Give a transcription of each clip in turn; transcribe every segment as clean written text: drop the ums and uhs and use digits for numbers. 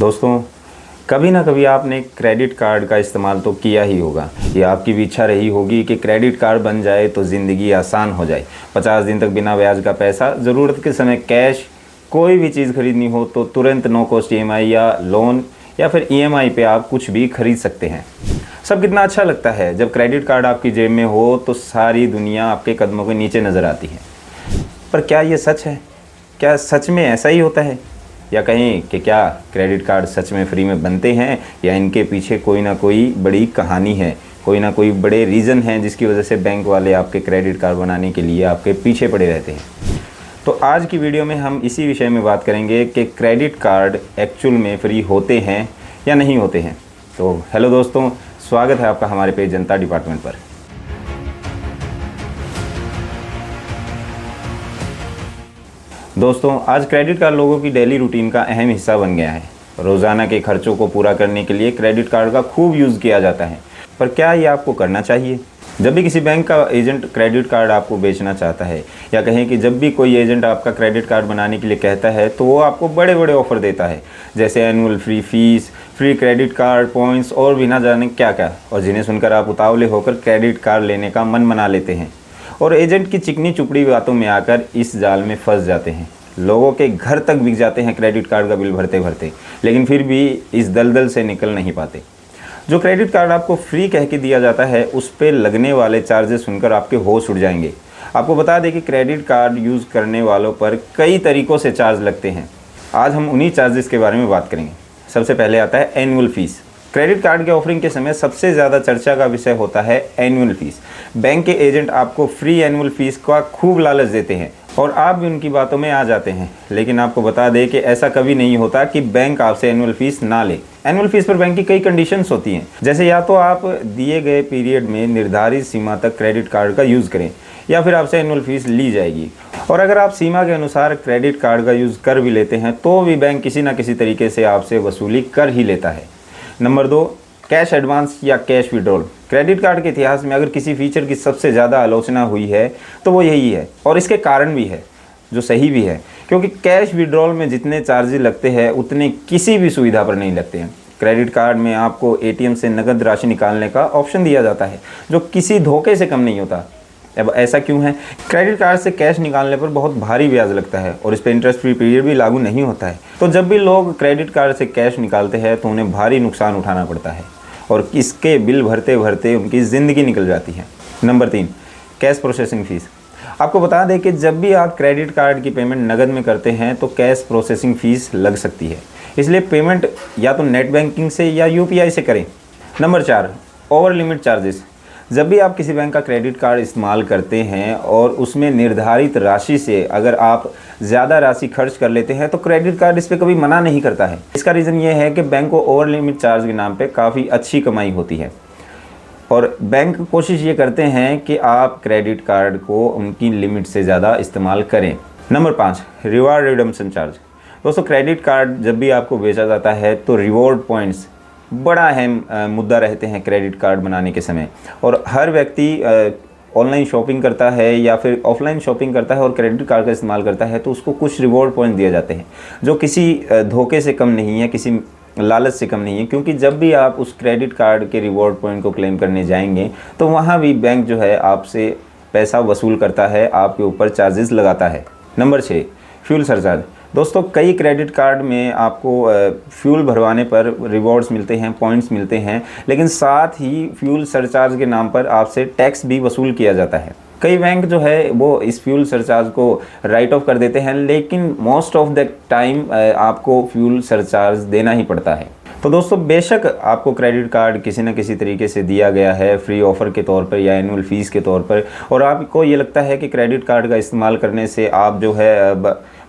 दोस्तों, कभी ना कभी आपने क्रेडिट कार्ड का इस्तेमाल तो किया ही होगा। ये आपकी भी इच्छा रही होगी कि क्रेडिट कार्ड बन जाए तो ज़िंदगी आसान हो जाए। 50 दिन तक बिना ब्याज का पैसा, ज़रूरत के समय कैश, कोई भी चीज़ खरीदनी हो तो तुरंत नो कॉस्ट ईएमआई या लोन या फिर ईएमआई पे आप कुछ भी खरीद सकते हैं। सब कितना अच्छा लगता है जब क्रेडिट कार्ड आपकी जेब में हो तो सारी दुनिया आपके कदमों के नीचे नज़र आती है। पर क्या ये सच है? क्या सच में ऐसा ही होता है? या कहें कि क्या क्रेडिट कार्ड सच में फ्री में बनते हैं या इनके पीछे कोई ना कोई बड़ी कहानी है, कोई ना कोई बड़े रीज़न हैं जिसकी वजह से बैंक वाले आपके क्रेडिट कार्ड बनाने के लिए आपके पीछे पड़े रहते हैं। तो आज की वीडियो में हम इसी विषय में बात करेंगे कि क्रेडिट कार्ड एक्चुअल में फ्री होते हैं या नहीं होते हैं। तो हेलो दोस्तों, स्वागत है आपका हमारे पेज जनता डिपार्टमेंट पर। दोस्तों, आज क्रेडिट कार्ड लोगों की डेली रूटीन का अहम हिस्सा बन गया है। रोज़ाना के खर्चों को पूरा करने के लिए क्रेडिट कार्ड का खूब यूज़ किया जाता है। पर क्या ये आपको करना चाहिए? जब भी किसी बैंक का एजेंट क्रेडिट कार्ड आपको बेचना चाहता है, या कहें कि जब भी कोई एजेंट आपका क्रेडिट कार्ड बनाने के लिए कहता है तो वो आपको बड़े बड़े ऑफ़र देता है, जैसे annual free fees, free credit card, points और भी ना जाने क्या क्या, और जिन्हें सुनकर आप उतावले होकर क्रेडिट कार्ड लेने का मन बना लेते हैं और एजेंट की चिकनी चुपड़ी बातों में आकर इस जाल में फंस जाते हैं। लोगों के घर तक बिक जाते हैं क्रेडिट कार्ड का बिल भरते भरते, लेकिन फिर भी इस दलदल से निकल नहीं पाते। जो क्रेडिट कार्ड आपको फ्री कह के दिया जाता है उस पर लगने वाले चार्जेस सुनकर आपके होश उड़ जाएंगे। आपको बता दें कि क्रेडिट कार्ड यूज़ करने वालों पर कई तरीक़ों से चार्ज लगते हैं। आज हम उन्हीं चार्जेस के बारे में बात करेंगे। सबसे पहले आता है एनुअल फ़ीस। क्रेडिट कार्ड के ऑफरिंग के समय सबसे ज़्यादा चर्चा का विषय होता है एनुअल फ़ीस। बैंक के एजेंट आपको फ्री एनुअल फ़ीस का खूब लालच देते हैं और आप भी उनकी बातों में आ जाते हैं, लेकिन आपको बता दें कि ऐसा कभी नहीं होता कि बैंक आपसे एनुअल फ़ीस ना ले। एनुअल फ़ीस पर बैंक की कई कंडीशंस होती हैं, जैसे या तो आप दिए गए पीरियड में निर्धारित सीमा तक क्रेडिट कार्ड का यूज़ करें या फिर आपसे एनुअल फ़ीस ली जाएगी। और अगर आप सीमा के अनुसार क्रेडिट कार्ड का यूज़ कर भी लेते हैं तो भी बैंक किसी न किसी तरीके से आपसे वसूली कर ही लेता है। नंबर 2, कैश एडवांस या कैश विड्रॉल। क्रेडिट कार्ड के इतिहास में अगर किसी फीचर की सबसे ज़्यादा आलोचना हुई है तो वो यही है, और इसके कारण भी है जो सही भी है, क्योंकि कैश विड्रॉल में जितने चार्जेस लगते हैं उतने किसी भी सुविधा पर नहीं लगते हैं। क्रेडिट कार्ड में आपको एटीएम से नकद राशि निकालने का ऑप्शन दिया जाता है जो किसी धोखे से कम नहीं होता। अब ऐसा क्यों है? क्रेडिट कार्ड से कैश निकालने पर बहुत भारी ब्याज लगता है और इस पर इंटरेस्ट फ्री पीरियड भी लागू नहीं होता है। तो जब भी लोग क्रेडिट कार्ड से कैश निकालते हैं तो उन्हें भारी नुकसान उठाना पड़ता है और इसके बिल भरते भरते उनकी ज़िंदगी निकल जाती है। Number 3, cash processing fees. आपको बता दें कि जब भी आप क्रेडिट कार्ड की पेमेंट नकद में करते हैं तो कैश प्रोसेसिंग फ़ीस लग सकती है, इसलिए पेमेंट या तो नेट बैंकिंग से या यूपीआई से करें। Number 4, over limit charges. जब भी आप किसी बैंक का क्रेडिट कार्ड इस्तेमाल करते हैं और उसमें निर्धारित राशि से अगर आप ज़्यादा राशि खर्च कर लेते हैं तो क्रेडिट कार्ड इस पर कभी मना नहीं करता है। इसका रीज़न ये है कि बैंक को ओवर लिमिट चार्ज के नाम पे काफ़ी अच्छी कमाई होती है और बैंक कोशिश ये करते हैं कि आप क्रेडिट कार्ड को उनकी लिमिट से ज़्यादा इस्तेमाल करें। Number 5, reward redemption charge. दोस्तों, क्रेडिट कार्ड जब भी आपको बेचा जाता है तो रिवॉर्ड पॉइंट्स बड़ा अहम मुद्दा रहते हैं क्रेडिट कार्ड बनाने के समय, और हर व्यक्ति ऑनलाइन शॉपिंग करता है या फिर ऑफलाइन शॉपिंग करता है और क्रेडिट कार्ड का इस्तेमाल करता है तो उसको कुछ रिवॉर्ड पॉइंट दिए जाते हैं जो किसी धोखे से कम नहीं है, किसी लालच से कम नहीं है, क्योंकि जब भी आप उस क्रेडिट कार्ड के रिवॉर्ड पॉइंट को क्लेम करने जाएंगे तो वहाँ भी बैंक जो है आपसे पैसा वसूल करता है, आपके ऊपर चार्जेस लगाता है। Number 6, fuel surcharge. दोस्तों, कई क्रेडिट कार्ड में आपको फ्यूल भरवाने पर रिवॉर्ड्स मिलते हैं, पॉइंट्स मिलते हैं, लेकिन साथ ही फ्यूल सरचार्ज के नाम पर आपसे टैक्स भी वसूल किया जाता है। कई बैंक जो है वो इस फ्यूल सरचार्ज को राइट ऑफ कर देते हैं, लेकिन मोस्ट ऑफ द टाइम आपको फ्यूल सरचार्ज देना ही पड़ता है। तो दोस्तों, बेशक आपको क्रेडिट कार्ड किसी न किसी तरीके से दिया गया है फ्री ऑफ़र के तौर पर या एनुअल फ़ीस के तौर पर, और आपको ये लगता है कि क्रेडिट कार्ड का इस्तेमाल करने से आप जो है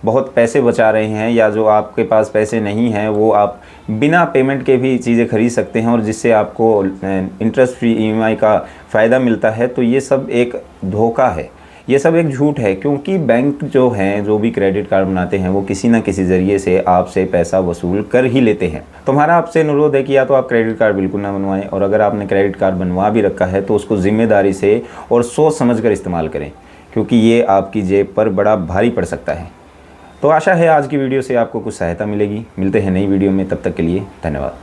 बहुत पैसे बचा रहे हैं, या जो आपके पास पैसे नहीं हैं वो आप बिना पेमेंट के भी चीज़ें खरीद सकते हैं और जिससे आपको इंटरेस्ट फ्री ईएमआई का फ़ायदा मिलता है, तो ये सब एक धोखा है, ये सब एक झूठ है। क्योंकि बैंक जो हैं, जो भी क्रेडिट कार्ड बनाते हैं, वो किसी न किसी ज़रिए से आपसे पैसा वसूल कर ही लेते हैं। तो हमारा आपसे अनुरोध है कि या तो आप क्रेडिट कार्ड बिल्कुल ना बनवाएं, और अगर आपने क्रेडिट कार्ड बनवा भी रखा है तो उसको ज़िम्मेदारी से और सोच समझ कर इस्तेमाल करें, क्योंकि ये आपकी जेब पर बड़ा भारी पड़ सकता है। तो आशा है आज की वीडियो से आपको कुछ सहायता मिलेगी। मिलते हैं नई वीडियो में, तब तक के लिए धन्यवाद।